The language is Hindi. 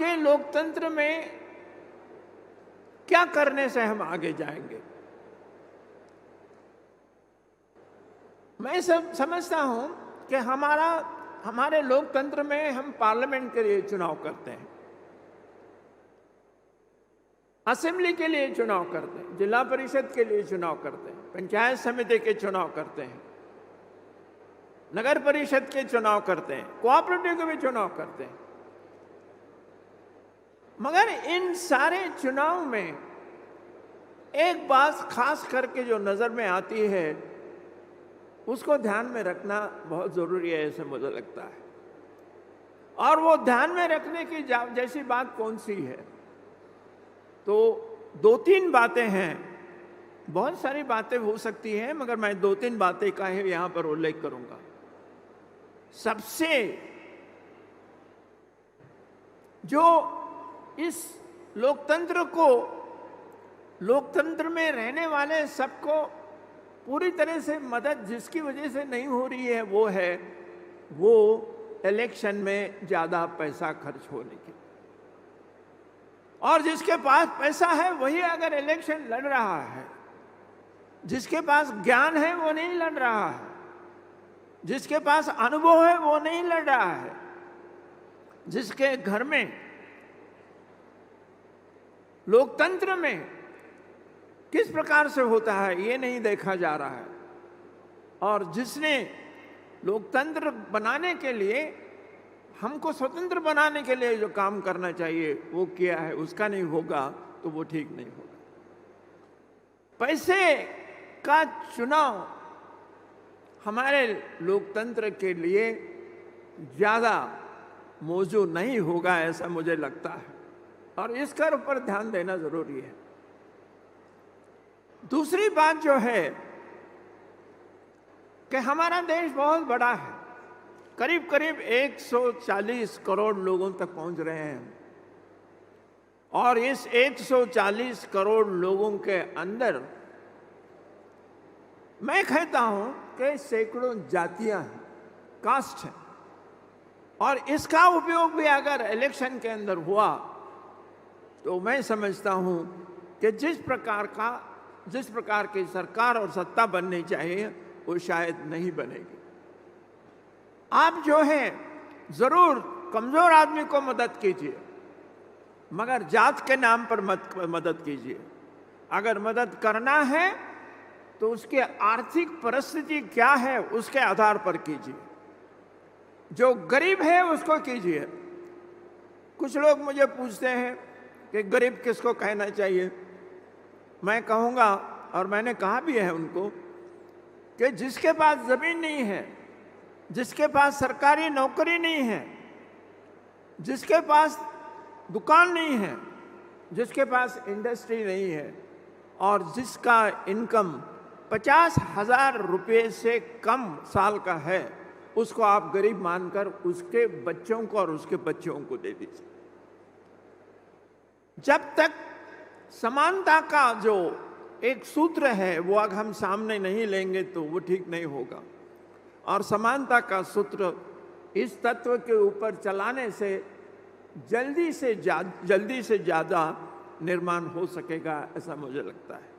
के लोकतंत्र में क्या करने से हम आगे जाएंगे? मैं सब समझता हूं कि हमारे लोकतंत्र में हम पार्लियामेंट के लिए चुनाव करते हैं, असेंबली के लिए चुनाव करते हैं, जिला परिषद के लिए चुनाव करते हैं, पंचायत समिति के चुनाव करते हैं, नगर परिषद के चुनाव करते हैं, कोऑपरेटिव के भी चुनाव करते हैं। मगर इन सारे चुनाव में एक बात खास करके जो नजर में आती है, उसको ध्यान में रखना बहुत जरूरी है, ऐसे मुझे लगता है। और वो ध्यान में रखने की जैसी बात कौन सी है? तो 2-3 बातें हैं। बहुत सारी बातें हो सकती हैं, मगर मैं 2-3 बातें का ही यहां पर उल्लेख करूंगा। सबसे जो इस लोकतंत्र में रहने वाले सबको पूरी तरह से मदद जिसकी वजह से नहीं हो रही है, वो इलेक्शन में ज्यादा पैसा खर्च होने की। और जिसके पास पैसा है वही अगर इलेक्शन लड़ रहा है, जिसके पास ज्ञान है वो नहीं लड़ रहा है, जिसके पास अनुभव है वो नहीं लड़ रहा है, जिसके घर में लोकतंत्र में किस प्रकार से होता है ये नहीं देखा जा रहा है, और जिसने लोकतंत्र बनाने के लिए, हमको स्वतंत्र बनाने के लिए जो काम करना चाहिए वो किया है, उसका नहीं होगा तो वो ठीक नहीं होगा। पैसे का चुनाव हमारे लोकतंत्र के लिए ज्यादा मौजू नहीं होगा, ऐसा मुझे लगता है, और इसका ऊपर ध्यान देना जरूरी है। दूसरी बात जो है कि हमारा देश बहुत बड़ा है, करीब करीब 140 करोड़ लोगों तक पहुंच रहे हैं, और इस 140 करोड़ लोगों के अंदर मैं कहता हूं कि सैकड़ों जातियां हैं, कास्ट हैं, और इसका उपयोग भी अगर इलेक्शन के अंदर हुआ तो मैं समझता हूं कि जिस प्रकार की सरकार और सत्ता बननी चाहिए वो शायद नहीं बनेगी। आप जो है जरूर कमजोर आदमी को मदद कीजिए, मगर जात के नाम पर मत मदद कीजिए। अगर मदद करना है तो उसकी आर्थिक परिस्थिति क्या है उसके आधार पर कीजिए। जो गरीब है उसको कीजिए। कुछ लोग मुझे पूछते हैं कि गरीब किसको कहना चाहिए। मैं कहूँगा, और मैंने कहा भी है उनको, कि जिसके पास जमीन नहीं है, जिसके पास सरकारी नौकरी नहीं है, जिसके पास दुकान नहीं है, जिसके पास इंडस्ट्री नहीं है, और जिसका इनकम 50,000 रुपये से कम साल का है, उसको आप गरीब मानकर उसके बच्चों को और उसके बच्चों को दे दीजिए। जब तक समानता का जो एक सूत्र है वो अगर हम सामने नहीं लेंगे तो वो ठीक नहीं होगा, और समानता का सूत्र इस तत्व के ऊपर चलाने से जल्दी से ज़्यादा निर्माण हो सकेगा, ऐसा मुझे लगता है।